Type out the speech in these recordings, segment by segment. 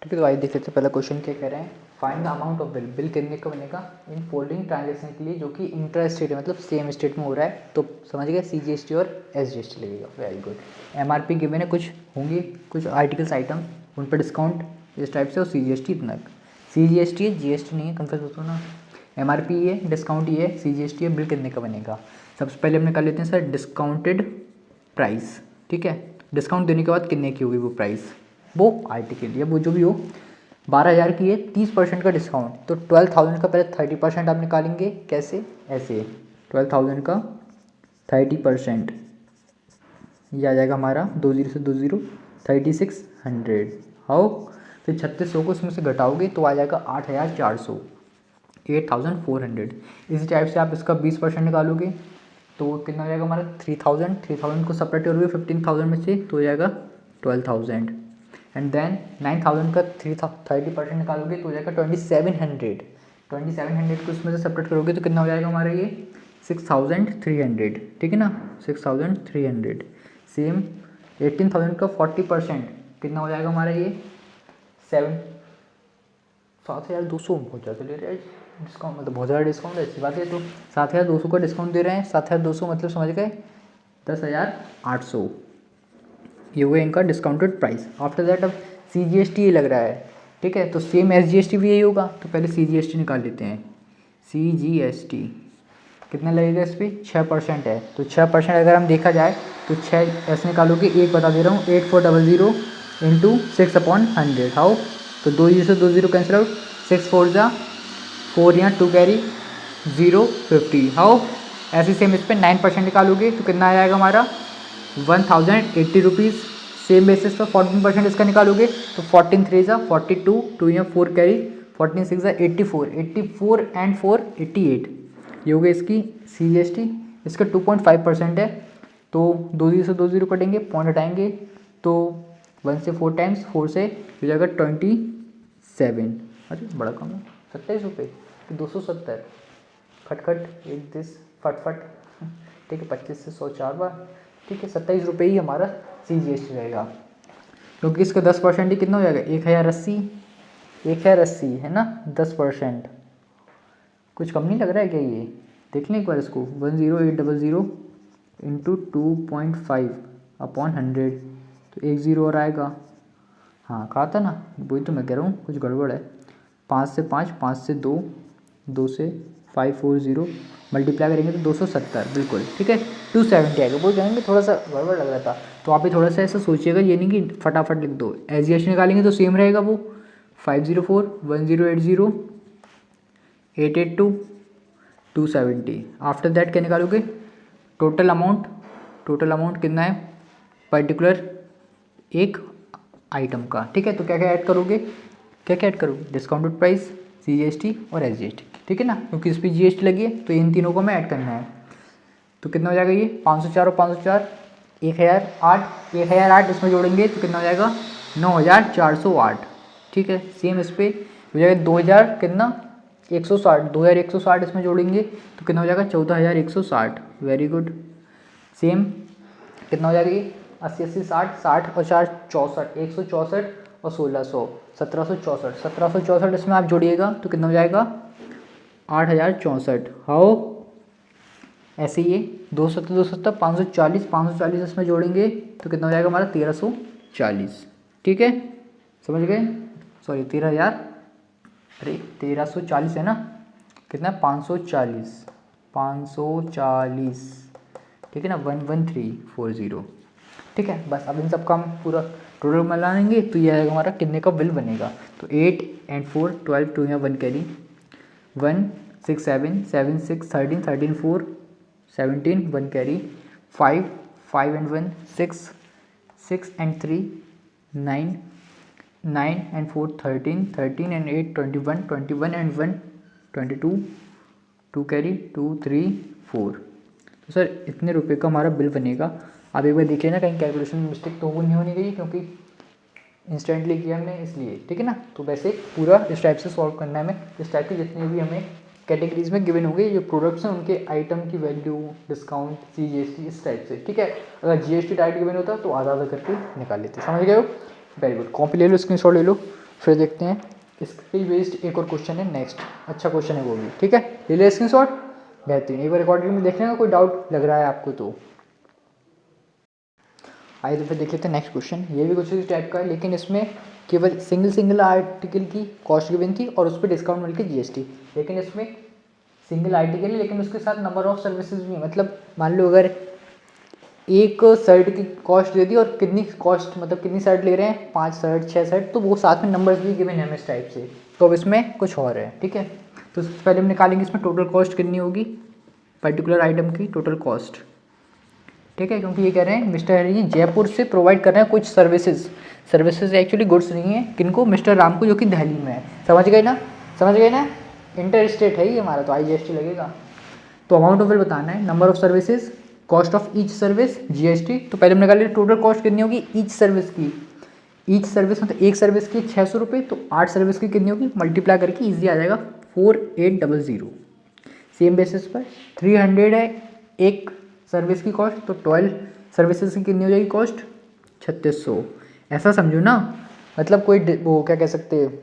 ठीक है, तो आइए देख लेते हैं पहला क्वेश्चन क्या कह रहे हैं। Find the amount of bill, bill कितने का बनेगा इन फोल्डिंग ट्रांजेक्शन के लिए जो कि इंटर स्टेट है, मतलब सेम स्टेट में हो रहा है। तो समझ गए, CGST और SGST लगेगा। Very good. MRP गिवन है, कुछ होंगे कुछ आर्टिकल्स आइटम, उन पर डिस्काउंट इस टाइप से, और CGST इतना। CGST है, GST नहीं है, कंफ्यूज होता ना। MRP है, डिस्काउंट ये है, CGST है, बिल कितने का बनेगा। सबसे पहले हमने कर लेते हैं सर डिस्काउंटेड प्राइस। ठीक है, डिस्काउंट देने के बाद कितने की होगी वो प्राइस, वो आर्टिकल या वो जो भी हो। 12,000 की है, 30% का डिस्काउंट, तो 12,000 का पहले 30% आप निकालेंगे। कैसे, ऐसे 12,000 का 30%, ये आ जाएगा हमारा 20 से 20 3600। हाउ, फिर 3600 को उसमें से घटाओगे तो आ जाएगा 8,400, 8,400। इसी टाइप से आप इसका 20% निकालोगे तो कितना हो जाएगा हमारा 3,000। 3,000 को सेपरेट करोगे 15,000 में से तो हो जाएगा 12,000। एंड देन 9,000 का 30% निकालोगे तो हो जाएगा 2,700। 2,700 को उसमें से सेपरेट करोगे तो कितना हो जाएगा हमारा ये 6,300। ठीक है ना, 6,300। सेम 18,000 का 40% कितना हो जाएगा हमारा ये 7,200। बहुत ज़्यादा ले रहे हैं डिस्काउंट, मतलब बहुत ज़्यादा डिस्काउंट है, अच्छी बात है। तो 7,200 का डिस्काउंट दे रहे हैं। 7,200 मतलब समझ गए 10,800, ये हुआ इनका डिस्काउंटेड प्राइस। आफ्टर दैट अब CGST ये लग रहा है। ठीक है, तो सेम SGST भी यही होगा, तो पहले CGST निकाल लेते हैं। CGST कितना लगेगा इस पर, 6% है, तो 6% अगर हम देखा जाए तो 6 ऐसे निकालोगे, एक बता दे रहा हूँ, 8,400 इंटू 6/100। हाउ, तो 2 0 से 2 0 कैंसिल आउट, 6 4 जा 4, यहाँ 2 कैरी 0 50। हाउ, ऐसे सेम इस पर 9% निकालोगे तो कितना आ जाएगा हमारा 1,080 रुपीज़। सेम बेसिस पर 14% इसका निकालोगे तो 14 3 जा 42, 2 यहाँ 4 कैरी 14 6 जा 84, 84 एंड 4 88, ये हो गई इसकी CGST। इसका 2.5% है, तो 2 0 से 2 0 कटेंगे, पॉइंट हटाएंगे तो 1 से 4 टाइम्स 4 से हो जाएगा 27। अरे बड़ा कम है, 27 रुपये, 270। खटखट एक दिस फटफट। ठीक है, 25 से 100 4 बार। ठीक है, 27 रुपये ही हमारा CGST रहेगा, क्योंकि इसका 10% ही कितना हो जाएगा 1,080। 1,080 है ना, 10%। कुछ कम नहीं लग रहा है क्या ये, देख लें एक बार इसको। 1,0800 इंटू 2.5/100, तो 1 0 और आएगा। हाँ कहा था ना, वही तो मैं कह रहा हूँ कुछ गड़बड़ है। 5 से 5, 5 से 2, 2 से 540 मल्टीप्लाई करेंगे तो 270 बिल्कुल। ठीक है, 270 आएगा। वो जाएंगे थोड़ा सा गड़बड़ लग रहा था, तो आप भी थोड़ा सा ऐसा सोचिएगा, ये नहीं कि फटाफट लिख दो। SGST निकालेंगे तो सेम रहेगा वो 504 1080 882 270। आफ्टर दैट क्या निकालोगे, टोटल अमाउंट। टोटल अमाउंट कितना है पर्टिकुलर एक आइटम का। ठीक है, तो क्या क्या ऐड करोगे, क्या क्या ऐड करोगे, डिस्काउंटेड प्राइस, CGST और SGST। ठीक है ना, क्योंकि इस पर GST लगी है तो इन तीनों को हमें ऐड करना है। तो कितना हो जाएगा ये 504 और 504 1,008। 1,008 इसमें जोड़ेंगे तो कितना हो जाएगा 9,408। ठीक है, सेम इस पर हो जाएगा 2,000 कितना 160, 2,160 इसमें जोड़ेंगे तो कितना हो जाएगा 14,160। Very good. सेम कितना हो जाएगा ये 80 80 60 60 और 4 64, 164 और 1600 1764। 1764 इसमें आप जोड़िएगा तो कितना हो जाएगा 8,064। हाउ, ऐसे ये 270 270 540, 540 इसमें जोड़ेंगे तो कितना हो जाएगा हमारा 1,340। ठीक है, समझ गए, सॉरी 13,000, अरे 1,340 है ना, कितना 540, 540। ठीक है ना, 11340। ठीक है, बस अब इन सब का हम पूरा टोटल मिलाएंगे तो ये आएगा हमारा कितने का बिल बनेगा। तो 8 एंड 4 12, 2 यहाँ 1 carry 1 6 7 7 6 13 13 4 17 1 carry 5 5 and 1 6 6 and 3 9 9 and 4 13 13 and 8 21 21 and 1 22 2 carry 2 3 4। तो सर इतने रुपए का हमारा बिल बनेगा। आप एक बार देख लेना कहीं कैलकुलेशन में मिस्टेक तो वो नहीं होनी गई, क्योंकि इंस्टेंटली किया हमने इसलिए। ठीक है ना, तो वैसे पूरा इस टाइप से सॉल्व करना है हमें। इस टाइप के जितने भी हमें कैटेगरीज में गिवन होंगे जो प्रोडक्ट्स हैं उनके आइटम की वैल्यू, डिस्काउंट, CGST इस टाइप से। ठीक है, अगर GST डायरेक्ट गिवन होता तो आधा आधा करके निकाल लेते। समझ गए हो, वेरी गुड। कॉपी ले लो, स्क्रीनशॉट ले लो, फिर देखते हैं इसके बेस्ड एक और क्वेश्चन है नेक्स्ट, अच्छा क्वेश्चन है वो भी, ठीक है। ले ले स्क्रीनशॉट, बेहतरीन। एक बार रिकॉर्डिंग में देखने का कोई डाउट लग रहा है आपको तो आइए तो फिर देख लेते हैं नेक्स्ट क्वेश्चन। ये भी कुछ इस टाइप का है, लेकिन इसमें केवल सिंगल आर्टिकल की कॉस्ट गिवन थी और उस पर डिस्काउंट मिल के जीएसटी। लेकिन इसमें सिंगल आर्टिकल है लेकिन उसके साथ नंबर ऑफ सर्विसेज भी, मतलब मान लो अगर एक शर्ट की कॉस्ट दे दी और कितनी कॉस्ट, मतलब कितनी शर्ट ले रहे हैं, 5 शर्ट 6 शर्ट, तो वो साथ में नंबर्स भी गिवन है इस टाइप से। तो अब इसमें कुछ और है, ठीक है। तो सबसे पहले हम निकालेंगे इसमें टोटल कॉस्ट कितनी होगी पर्टिकुलर आइटम की, टोटल कॉस्ट, ठीक है। क्योंकि ये कह रहे हैं मिस्टर हरी जयपुर से प्रोवाइड कर रहे हैं कुछ सर्विसेज एक्चुअली गुड्स नहीं है, किनको, मिस्टर राम को, जो कि दिल्ली में है। समझ गए ना, समझ गए ना, इंटर स्टेट है ये हमारा, तो IGST लगेगा। तो अमाउंट ऑफ बिल बताना है, number of services, cost of each service, GST। तो पहले हम निकाल लिया टोटल कॉस्ट कितनी होगी ईच सर्विस की, ईच सर्विस मतलब एक सर्विस की 600 रुपये, तो 8 सर्विस की कितनी होगी, मल्टीप्लाई करके ईजी आ जाएगा 4800। सेम बेसिस पर 300 है एक सर्विस की कॉस्ट, तो 12 सर्विसेज की कितनी हो जाएगी कॉस्ट, 3600। ऐसा समझो ना, मतलब कोई वो क्या कह सकते हैं,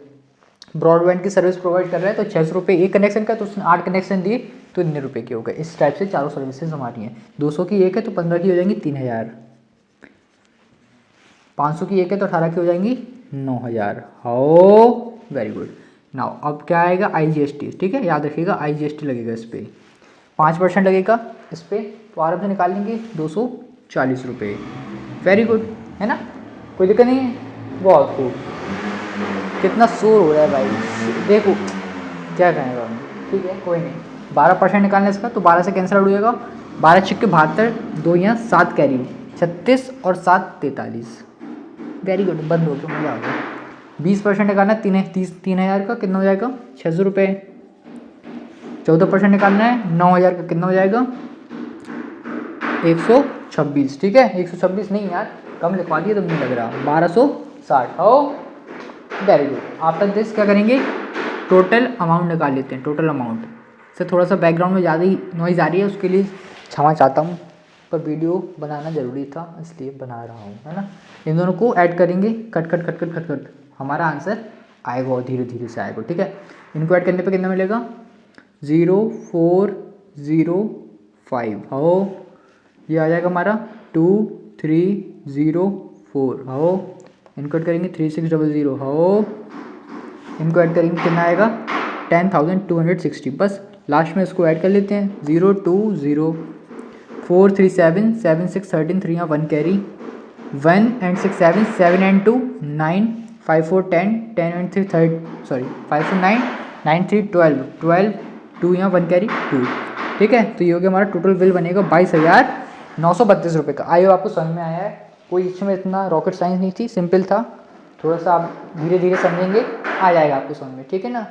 ब्रॉडबैंड की सर्विस प्रोवाइड कर रहा है तो 600 रुपये एक कनेक्शन का, तो उसने 8 कनेक्शन दिए तो इतने रुपये के हो गए। इस टाइप से चारों सर्विसेज हमारी हैं। 200 की एक है तो 15 की हो जाएंगी 3000, 500 की एक है तो 18 की हो जाएंगी 9000। How very good. नाउ अब क्या आएगा IGST, ठीक है, याद रखिएगा IGST लगेगा इस पर, 5% लगेगा इस पर, तो आराम से निकाल लेंगे 240 रुपये। वेरी गुड, है ना, कोई दिक्कत नहीं है, बहुत खूब। कितना शोर हो रहा है भाई, देखो क्या कहेंगे हम, ठीक है कोई नहीं। 12% निकालना इसका, तो 12 से कैंसिल आउट हो जाएगा, 12 छिक्के 72, 2 यहाँ 7 कैरी, 36 और 7 43। वेरी गुड, बंद हो गया, मजा आ गया। 20% निकालना है 3000 का, कितना हो जाएगा 600 रुपये। 14% निकालना है 9000 का, कितना हो जाएगा 126, ठीक है। 126 नहीं यार, कम लिखवा दिए तुमने लग रहा, 1260। हो वेरी गुड। आफ्टर दिस क्या करेंगे, टोटल अमाउंट निकाल लेते हैं। टोटल अमाउंट से थोड़ा सा बैकग्राउंड में ज़्यादा ही नॉइज़ आ रही है, उसके लिए क्षमा चाहता हूँ, पर वीडियो बनाना ज़रूरी था इसलिए बना रहा हूँ, है ना। इन दोनों को ऐड करेंगे, cut cut cut cut cut cut, हमारा आंसर आएगा और धीरे धीरे से आएगा, ठीक है। इनको ऐड करने पे कितना मिलेगा 0405। हो ये आ जाएगा हमारा 2304। हो इनको ऐड करेंगे 3600। हो इनको ऐड करेंगे कितना आएगा 10260। बस लास्ट में इसको ऐड कर लेते हैं 020437767 3 यहाँ 1 carry, 1 and 6 7 7 and 2 9 5 4 10 10 and 3 3 sorry 5 4 9 9 3 12 12 2 यहाँ 1 कैरी 2, ठीक है। तो ये हो गया हमारा टोटल बिल बनेगा 22,932 रुपये का। आइए आपको समझ में आया है, कोई इसमें इतना रॉकेट साइंस नहीं थी, सिंपल था, थोड़ा सा आप धीरे धीरे समझेंगे आ जाएगा आपको समझ में, ठीक है ना।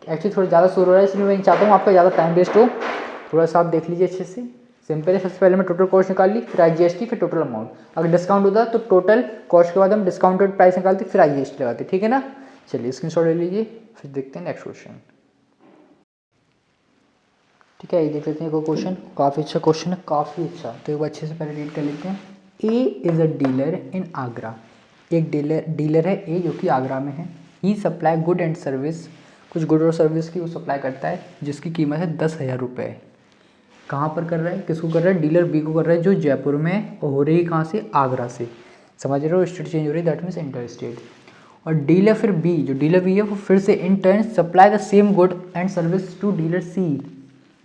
एक्चुअली थोड़ा ज़्यादा शोर हो रहा है इसलिए मैं चाहता हूँ आपका ज़्यादा टाइम वेस्ट हो, थोड़ा सा आप देख लीजिए अच्छे से। सिंपल है, सबसे पहले मैं टोटल कॉस्ट निकाल ली, फिर IGST, फिर टोटल अमाउंट। अगर डिस्काउंट होता तो टोटल कॉस्ट के बाद हम डिस्काउंटेड प्राइस निकालते, फिर IGST लगाते, ठीक है ना। चलिए स्क्रीनशॉट ले लीजिए, फिर देखते हैं नेक्स्ट क्वेश्चन, ठीक है। ये देख लेते हैं कोई क्वेश्चन, काफ़ी अच्छा क्वेश्चन है, काफ़ी अच्छा। तो एक बार अच्छे से पहले रीड कर लेते हैं। ए इज़ अ डीलर इन आगरा, एक डीलर है ए जो कि आगरा में है। ही सप्लाई गुड एंड सर्विस, कुछ गुड और सर्विस की वो सप्लाई करता है जिसकी कीमत है 10,000 रुपये। कहाँ पर कर रहा है, किसको कर रहा है, डीलर बी को कर रहा है जो जयपुर में है, और हो रही कहाँ से, आगरा से। समझ रहे हो, स्टेट चेंज हो रही है, दैट मीन्स इंटर स्टेट। और डीलर फिर बी, जो डीलर बी है वो फिर से in turn supply the same good and service to dealer C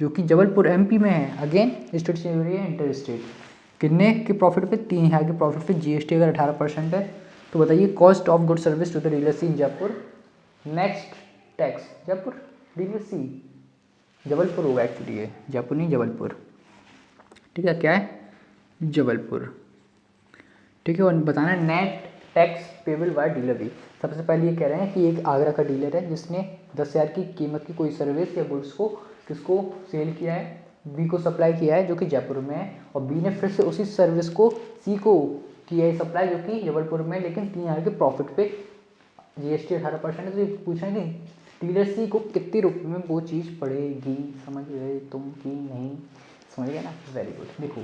जो कि जबलपुर MP में है। अगेन स्टेट चेंज हो रही है, इंटर स्टेट। कितने के प्रॉफिट पे, 3000 के प्रॉफिट पे। GST अगर 18% है तो बताइए cost of good service to the dealer C in Jaipur. Next tax Jaipur, dealer C Jabalpur होगा एक्चुअली, ये जयपुर नहीं जबलपुर, ठीक है। क्या है, जबलपुर, ठीक है। और बताना है net tax payable by dealer B. सबसे पहले ये कह रहे हैं कि एक आगरा का डीलर है जिसने 10,000 की कीमत की कोई सर्विस या गुड्स को किसको सेल किया है, बी को सप्लाई किया है जो कि जयपुर में है, और बी ने फिर से उसी सर्विस को सी को किया है सप्लाई जो कि जबलपुर में, लेकिन 3000 के प्रॉफिट पे। GST 18% है, तो ये पूछ रहे हैं कि डीलर सी को कितने रुपये में वो चीज़ पड़ेगी। समझ गए तुम कि नहीं, समझ गए ना, वेरी गुड। देखो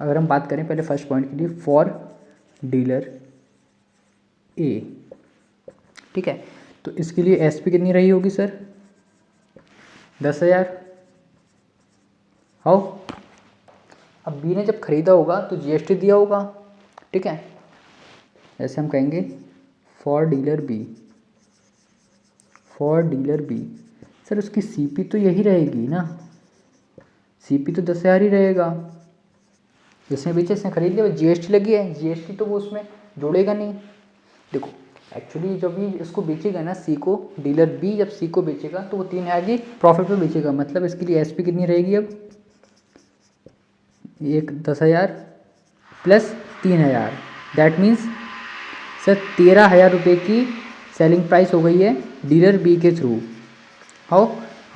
अगर हम बात करें पहले फर्स्ट पॉइंट के लिए, फॉर डीलर ए, ठीक है। तो इसके लिए एसपी कितनी रही होगी सर? 10,000। हाउ? अब बी ने जब खरीदा होगा तो जीएसटी दिया होगा, ठीक है। ऐसे हम कहेंगे for dealer B, for dealer B. Sir उसकी सीपी तो यही रहेगी ना, सीपी तो 10,000 ही रहेगा। जिसने बेचे इसने खरीद लिया, जीएसटी लगी है, जीएसटी तो वो उसमें जोड़ेगा नहीं। देखो एक्चुअली जब भी इसको बेचेगा ना सी को, डीलर बी जब सी को बेचेगा तो वो 3,000 की प्रॉफिट पे बेचेगा। मतलब इसके लिए एसपी कितनी रहेगी? अब एक 10,000 प्लस 3,000, दैट मीन्स सर 13,000 रुपये की सेलिंग प्राइस हो गई है डीलर बी के थ्रू। हाउ?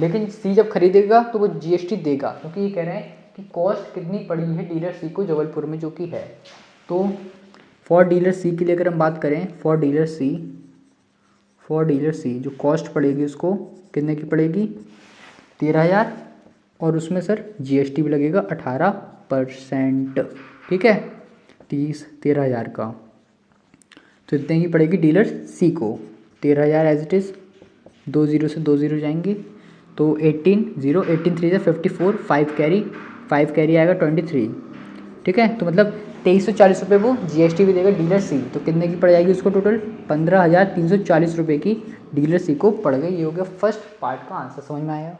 लेकिन सी जब खरीदेगा तो वो जीएसटी देगा, क्योंकि ये कह रहे हैं कि कॉस्ट कितनी पड़ी है डीलर सी को जबलपुर में, जो कि है। तो फॉर डीलर सी के लिए अगर हम बात करें, for dealer C, for dealer C जो कॉस्ट पड़ेगी उसको कितने की पड़ेगी? 13,000, और उसमें सर जीएसटी भी लगेगा 18%, ठीक है। 13,000 का तो इतने की पड़ेगी डीलर सी को। 13,000 एज इट इज़, 2 जीरो से 2 जीरो जाएंगे तो 18 जीरो, 18 3 से 54, 5 कैरी आएगा 23, ठीक है। तो मतलब 2340 रुपये वो जीएसटी भी देगा डीलर सी। तो कितने की पड़ जाएगी उसको टोटल? 15,340 रुपये की डीलर सी को पड़ गई। ये हो गया फर्स्ट पार्ट का आंसर। समझ में आया?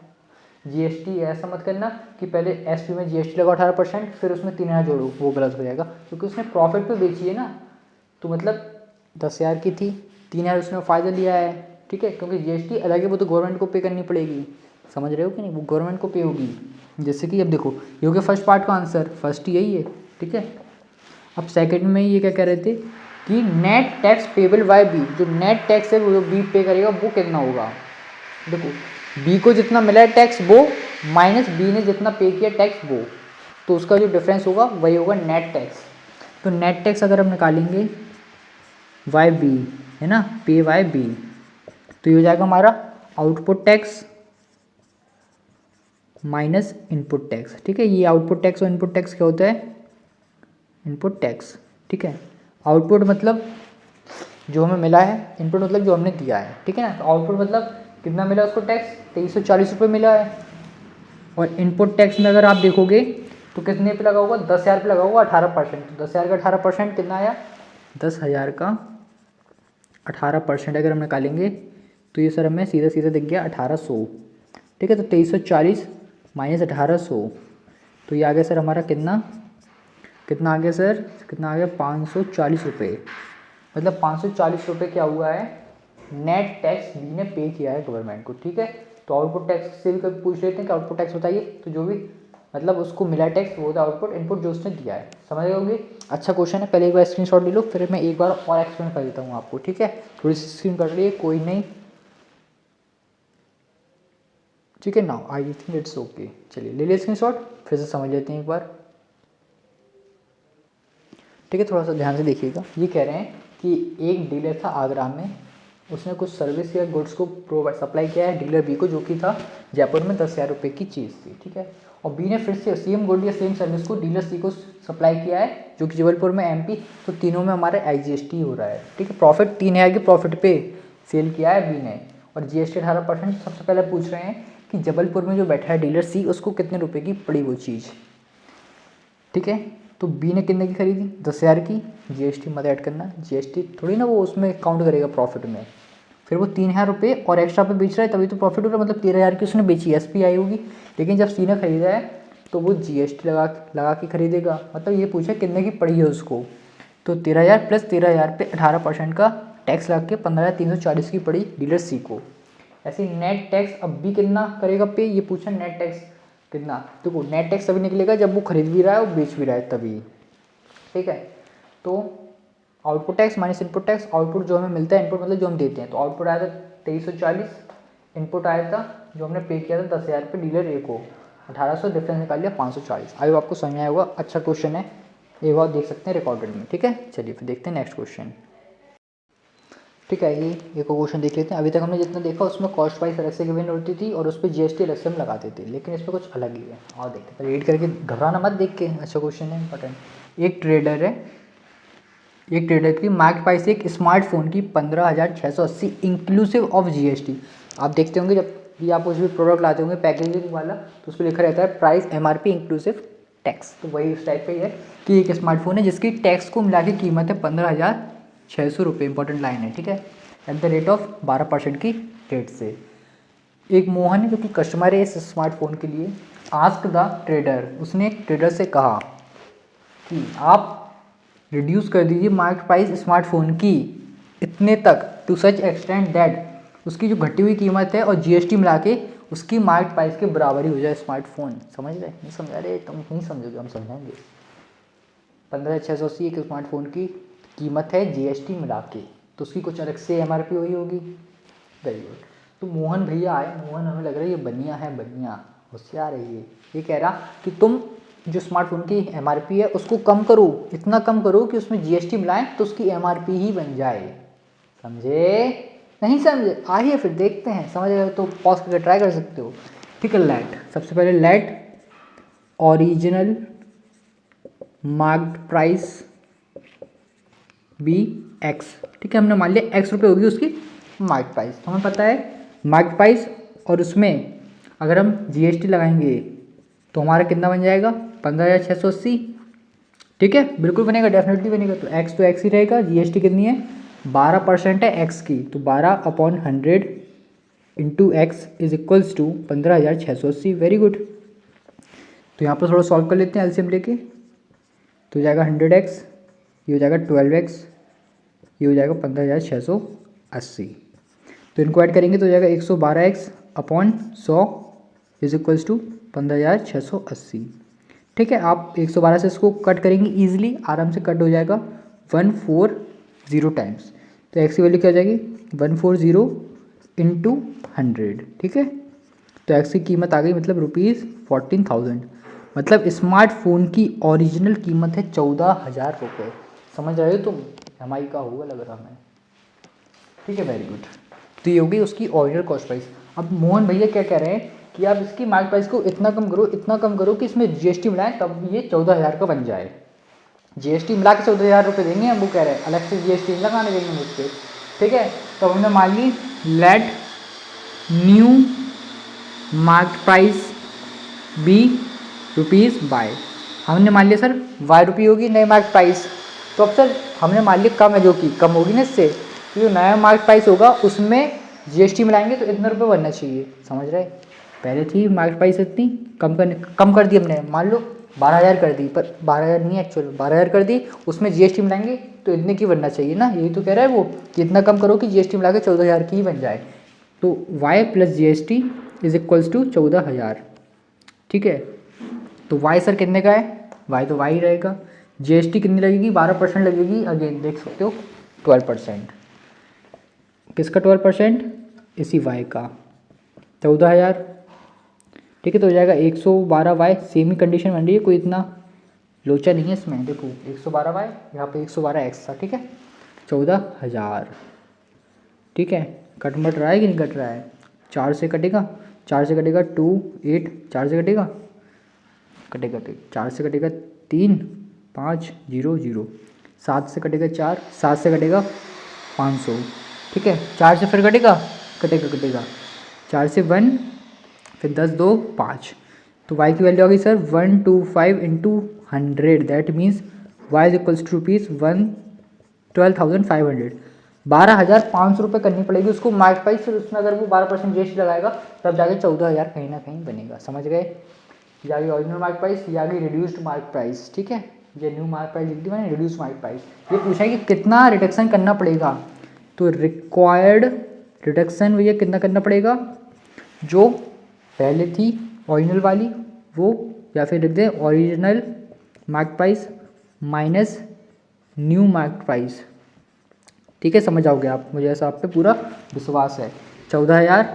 जीएसटी ऐसा मत करना कि पहले एसपी में जीएसटी लगा 18%, फिर उसमें 3,000 जोड़ो, वो गलत हो जाएगा, क्योंकि उसने प्रॉफिट पे बेची है ना। तो मतलब 10,000 की थी, 3,000 उसने फ़ायदा लिया है, ठीक है। क्योंकि जीएसटी अलग है, वो तो गवर्नमेंट को पे करनी पड़ेगी। समझ रहे हो कि नहीं? वो गवर्नमेंट को पे होगी। जैसे कि अब देखो ये हो गया फर्स्ट पार्ट का आंसर, फर्स्ट यही है, ठीक है। अब सेकंड में ये क्या कह रहे थे कि net tax payable by B, जो नेट टैक्स है वो बी पे करेगा, वो कितना होगा? देखो बी को जितना मिला है टैक्स वो, माइनस बी ने जितना पे किया टैक्स वो, तो उसका जो डिफरेंस होगा वही होगा नेट टैक्स। तो नेट टैक्स अगर हम निकालेंगे वाई बी, है ना, पे वाई बी, तो ये हो जाएगा हमारा output tax minus input tax, ठीक है। ये आउटपुट टैक्स और इनपुट टैक्स क्या होता है? इनपुट टैक्स, ठीक है। आउटपुट मतलब जो हमें मिला है, इनपुट मतलब जो हमने दिया है, ठीक है ना। तो आउटपुट मतलब कितना मिला उसको टैक्स? 2340 रुपये मिला है। और इनपुट टैक्स में अगर आप देखोगे तो कितने पे लगा होगा? 10,000 पे लगा होगा 18%। तो 10,000 का 18% कितना आया? 10,000 का 18% अगर हम निकालेंगे तो ये सर हमें सीधा सीधा दिख गया 1800, ठीक है। तो 2340 माइनस 1800, तो ये आ गया सर हमारा कितना, कितना आ गया सर? कितना आ गया? 540 रुपये। मतलब 540 रुपये क्या हुआ है? नेट टैक्स बी ने पे किया है गवर्नमेंट को, ठीक है। तो आउटपुट टैक्स से भी कभी पूछ लेते हैं कि आउटपुट टैक्स बताइए, तो जो भी मतलब उसको मिला टैक्स वो होता है आउटपुट, इनपुट जो उसने दिया है। समझ गए होंगे? अच्छा क्वेश्चन है, पहले एक बार स्क्रीनशॉट ले लो, फिर मैं एक बार और एक्सप्लेन कर देता हूँ आपको, ठीक है। थोड़ी सी स्क्रीन कर ली, कोई नहीं, ठीक है ना। I think it's okay. चलिए ले लिया स्क्रीनशॉट, फिर से समझ लेते हैं एक बार, ठीक है। थोड़ा सा ध्यान से देखिएगा। ये कह रहे हैं कि एक डीलर था आगरा में, उसने कुछ सर्विस या गुड्स को प्रोवाइड सप्लाई किया है डीलर बी को, जो कि था जयपुर में 10,000 रुपये की चीज़ थी, ठीक है। और बी ने फिर से सेम गुड या सेम सर्विस को डीलर सी को सप्लाई किया है, जो कि जबलपुर में एमपी। तो तीनों में हमारा IGST हो रहा है, ठीक है। प्रॉफिट 3,000 के प्रॉफिट पे सेल किया है बी ने, और GST 18%। सबसे पहले पूछ रहे हैं कि जबलपुर में जो बैठा है डीलर सी, उसको कितने रुपये की पड़ी वो चीज़, ठीक है। तो बी ने कितने की खरीदी? 10,000 की। GST मत ऐड करना, GST थोड़ी ना वो उसमें काउंट करेगा प्रॉफिट में। फिर वो 3,000 रुपये और एक्स्ट्रा पे बेच रहा है, तभी तो प्रॉफिट हो रहा है। मतलब 13,000 की उसने बेची, एसपी आई होगी। लेकिन जब सी ने खरीदा है तो वो GST लगा के खरीदेगा। मतलब ये पूछा कितने की पड़ी है उसको, तो 13,000 प्लस 13,000 पे 18% का टैक्स लगा के 15,340 की पड़ी डीलर सी को। ऐसे नेट टैक्स अब भी कितना करेगा पे, ये पूछा नेट टैक्स कितना। देखो नेट टैक्स तभी निकलेगा जब वो खरीद भी रहा है और बेच भी रहा है तभी, ठीक है। तो output tax minus input tax, output जो हमें मिलता है, इनपुट मतलब जो हम देते हैं। तो आउटपुट आया था 2340, इनपुट आया था जो हमने पे किया था 10,000 पे डीलर ए को, 1800, डिफरेंस निकाल लिया 540। आई आपको समझ में आया होगा। अच्छा क्वेश्चन है, एक बार देख सकते हैं रिकॉर्डेड में, ठीक है। चलिए फिर देखते हैं नेक्स्ट क्वेश्चन, ठीक है। ये एक क्वेश्चन देख लेते हैं। अभी तक हमने जितना देखा उसमें कॉस्ट प्राइस अलग से गिवन होती थी और उस पर GST अलग से हम लगाते थे, लेकिन इसमें कुछ अलग ही है। और देखते हैं, रीड करके घबराना मत देख के, अच्छा क्वेश्चन है इंपॉर्टेंट। एक ट्रेडर है, एक ट्रेडर की मार्केट प्राइस एक स्मार्टफोन की 15,680 इंक्लूसिव ऑफ जीएसटी। आप देखते होंगे जब भी आप कुछ भी प्रोडक्ट लाते होंगे पैकेजिंग वाला तो उस पर लिखा रहता है प्राइस एमआरपी इंक्लूसिव टैक्स, तो वही उस टाइप का ही है कि एक स्मार्टफोन है जिसकी टैक्स को मिला के कीमत है 15,600 रुपये। इंपॉर्टेंट लाइन है, ठीक है, एट द रेट ऑफ 12% की रेट से। एक मोहन है जो कि कस्टमर है इस स्मार्टफोन के लिए। आस्क द ट्रेडर, उसने ट्रेडर से कहा कि आप रिड्यूस कर दीजिए मार्केट प्राइस स्मार्टफोन की इतने तक, टू सच एक्सटेंट दैट उसकी जो घटी हुई कीमत है और जीएसटी मिला के उसकी मार्केट प्राइस के बराबर ही हो जाए स्मार्टफोन। समझ रहे? नहीं समझा रहे? तुम नहीं समझोगे, हम समझाएंगे। 15,680 एक स्मार्टफोन की कीमत है जीएसटी मिला के, तो उसकी कुछ अलग से एमआरपी हुई होगी। Very good. तो मोहन भैया आए, मोहन हमें लग रहा है ये बनिया है, बनिया होशियार है ये कह रहा कि तुम जो स्मार्टफोन की एमआरपी है उसको कम करो, इतना कम करो कि उसमें जीएसटी मिलाएं तो उसकी एमआरपी ही बन जाए। समझे? नहीं समझे? आइए फिर देखते हैं। समझ गए तो पॉज करके ट्राई कर सकते हो। ठीक है, लेट, सबसे पहले let original marked price B X. ठीक है, हमने मान लिया एक्स रुपये होगी उसकी मार्केट प्राइस। हमें पता है मार्केट प्राइस और उसमें अगर हम जीएसटी लगाएंगे तो हमारा कितना बन जाएगा 15,680। ठीक है, बिल्कुल बनेगा, डेफिनेटली बनेगा। तो एक्स ही रहेगा। जीएसटी कितनी है 12% है एक्स की, तो 12/100 into X is equals to 15,680। Very good. तो यहाँ पर थोड़ा सॉल्व कर लेते हैं एलसीएम लेके। तो हो जाएगा 100x, ये हो जाएगा 12x, ये हो जाएगा 15,680। तो इनको ऐड करेंगे तो हो जाएगा 112x upon 100 is equals to 15,680। ठीक है, आप 112 से इसको कट करेंगे ईजिली, आराम से कट हो जाएगा 140 टाइम्स। तो एक्स की वैल्यू क्या हो जाएगी 140 इंटू 100। ठीक है, तो एक्स की कीमत आ गई मतलब ₹14,000। मतलब स्मार्टफोन की ओरिजिनल कीमत है 14,000 रुपये। समझ रहे हो तुम? एमआई का होगा लग रहा है। ठीक है, वेरी गुड। तो ये होगी उसकी ओरिजिनल कॉस्ट प्राइस। अब मोहन भैया क्या कह रहे हैं कि आप इसकी मार्केट प्राइस को इतना कम करो, इतना कम करो कि इसमें जीएसटी मिलाएं तब ये 14,000 का बन जाए। जीएसटी मिला के 14,000 रुपये देंगे हम, वो कह रहे हैं अलग से जीएसटी नहीं लगाने देंगे मुझ पर। ठीक है, तो हमने मान ली let new market price be rupees by. हमने मान लिया सर वाई रुपये होगी नई मार्केट प्राइस। तो अब सर हमने मान लिया कम है, जो कि कम होगी ना इससे, तो जो नया मार्केट प्राइस होगा उसमें जीएसटी मिलाएंगे तो इतना रुपये बनना चाहिए। समझ रहे? पहले थी मार्केट प्राइस इतनी, कम कर दी हमने, मान लो 12,000 कर दी, पर 12,000 नहीं एक्चुअल 12,000 कर दी, उसमें जीएसटी मिलाएंगे तो इतने की बनना चाहिए ना। यही तो कह रहा है वो कि इतना कम करो कि जीएसटी मिला के 14,000 की ही बन जाए। तो Y plus GST is equals to 14,000। ठीक है, तो वाई सर कितने का है, वाई तो वाई रहेगा। जीएसटी कितनी लगेगी 12% लगेगी। अगेन देख सकते हो 12%। किसका 12%? इसी वाई का 14,000। ठीक है, तो हो जाएगा 112 वाई। सेम ही कंडीशन बन रही है, कोई इतना लोचा नहीं है इसमें। देखो 112 वाई, यहाँ पे 112 एक्स था। ठीक है, 14,000। ठीक है, कट मट रहा है कि नहीं कट रहा है? 4 से कटेगा, 4 से कटेगा 2 8, 4 से कटेगा 4 से कटेगा 3 5 0 0, 7 से कटेगा 4, 7 से कटेगा 500। ठीक है, 4 से फिर कटेगा 4 से 1, फिर 10 2 5। तो y की वैल्यू आ गई sir 125 into 100। That means y is equals to rupees 12,500। 12,500 रुपये करनी पड़ेगी उसको मार्केट प्राइस। फिर उसमें अगर वो 12% जीएसटी लगाएगा तब जाके 14,000 कहीं ना कहीं बनेगा। समझ गए? ये आ गई ओरिजिनल मार्केट प्राइस, ये आ गई रिड्यूस्ड मार्केट प्राइस। ठीक है, ये न्यू मार्केट प्राइस लिख दी मैंने, रिड्यूस्ड मार्केट प्राइस। ये पूछा है कि कितना रिडक्शन करना पड़ेगा, तो रिक्वायर्ड रिडक्शन भैया कितना करना पड़ेगा, जो पहले थी ओरिजिनल वाली वो, या फिर लिख दें original market price minus new market price. ठीक है, समझ आओगे आप, मुझे ऐसा आप पे पूरा विश्वास है। 14,000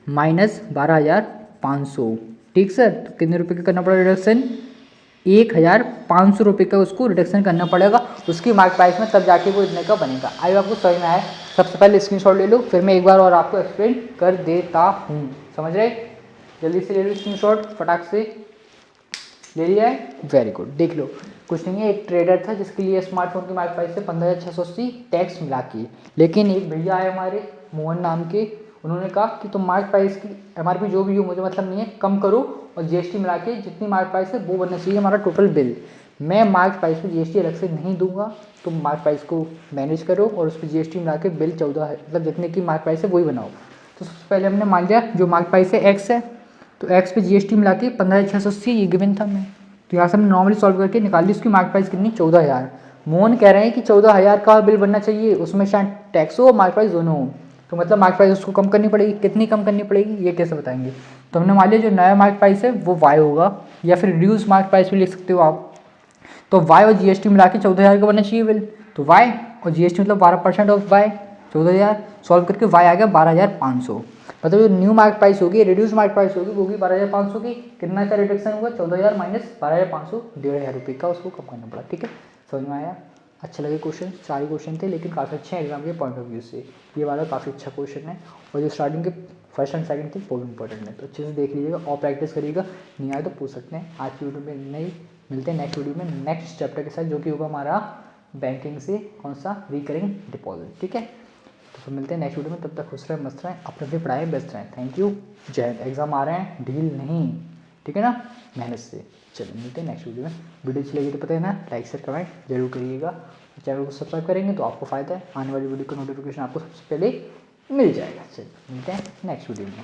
माइनस 12,500। ठीक सर, तो कितने रुपए का करना पड़ा रिडक्शन? 1,500 रुपये का उसको रिडक्शन करना पड़ेगा उसकी मार्केट प्राइस में, तब जाके वो इतने का बनेगा। आई आपको समझ में आया? सबसे पहले स्क्रीनशॉट ले लो, फिर मैं एक बार और आपको एक्सप्लेन कर देता हूँ। समझ रहे? जल्दी से ले लो स्क्रीनशॉट फटाक से। ले लिया है, वेरी गुड। देख लो कुछ नहीं है, एक ट्रेडर था जिसके लिए स्मार्टफोन की मार्केट प्राइस से 15,680 टैक्स मिला के, लेकिन एक भैया आए हमारे मोहन नाम के, उन्होंने कहा कि तुम मार्केट प्राइस की MRP जो भी हो मुझे मतलब नहीं है, कम करो और GST मिला के जितनी मार्केट प्राइस है वो बनना चाहिए हमारा टोटल बिल। मैं मार्केट प्राइस पे GST अलग से नहीं दूंगा, तुम मार्केट प्राइस को मैनेज करो और उस पर GST मिला के बिल 14 है, मतलब जितने की मार्केट प्राइस है वही बनाओ। तो सबसे पहले हमने मान लिया जो मार्केट प्राइस है एक्स है, तो एक्स पे GST मिला के 15,680 ये गिवन था मैं, तो यहाँ से हमने नॉर्मली सॉल्व करके निकाल ली उसकी मार्केट प्राइस कितनी 14,000। मोहन कह रहे हैं कि 14,000 का बिल बनना चाहिए, उसमें शायद टैक्स हो और मार्केट प्राइस दोनों हो, तो मतलब मार्केट प्राइस उसको कम करनी पड़ेगी, कितनी कम करनी पड़ेगी ये कैसे बताएंगे। तो हमने मान लिया जो नया मार्केट प्राइस है वो वाई होगा, या फिर रिड्यूस मार्केट प्राइस भी लिख सकते हो आप। तो वाई और GST मिला के 14,000 का बनना चाहिए बिल, तो वाई और GST मतलब 12% ऑफ वाई 14,000, सॉल्व करके वाई आ गया 12,500। मतलब जो न्यू मार्केट प्राइस होगी, रिड्यूस मार्केट प्राइस होगी वो भी 12,500 की, कितना का रिडक्शन हुआ 14,000 माइनस 12,500, 1,500 रुपये का उसको कम करना पड़ा। ठीक है, समझ में आया। अच्छा लगे क्वेश्चन, सारे क्वेश्चन थे लेकिन काफ़ी अच्छे हैं एग्जाम के पॉइंट ऑफ व्यू से, ये वाला काफ़ी अच्छा क्वेश्चन है, और जो स्टार्टिंग के फर्स्ट एंड सेकंड थे वो भी इंपॉर्टेंट है, तो अच्छे से देख लीजिएगा और प्रैक्टिस करिएगा, नहीं आए तो पूछ सकते हैं। आज की वीडियो में नहीं, मिलते हैं नेक्स्ट वीडियो में नेक्स्ट चैप्टर के साथ जो कि होगा हमारा बैंकिंग से कौन सा रिकरिंग डिपॉजिट। ठीक है, तो फिर मिलते हैं नेक्स्ट वीडियो में, तब तक खुश रहें मस्त रहें, अपने अपनी पढ़ाई बेस्ट रहें। थैंक यू, जय हिंद। एग्जाम आ रहे हैं, ढील नहीं, ठीक है ना, मेहनत से। चलिए मिलते हैं नेक्स्ट वीडियो में, वीडियो अच्छी लगी तो पता है ना, लाइक शेयर कमेंट जरूर करिएगा, चैनल को सब्सक्राइब करेंगे तो आपको फ़ायदा है, आने वाली वीडियो का नोटिफिकेशन आपको सबसे पहले मिल जाएगा। चलिए मिलते हैं नेक्स्ट वीडियो में।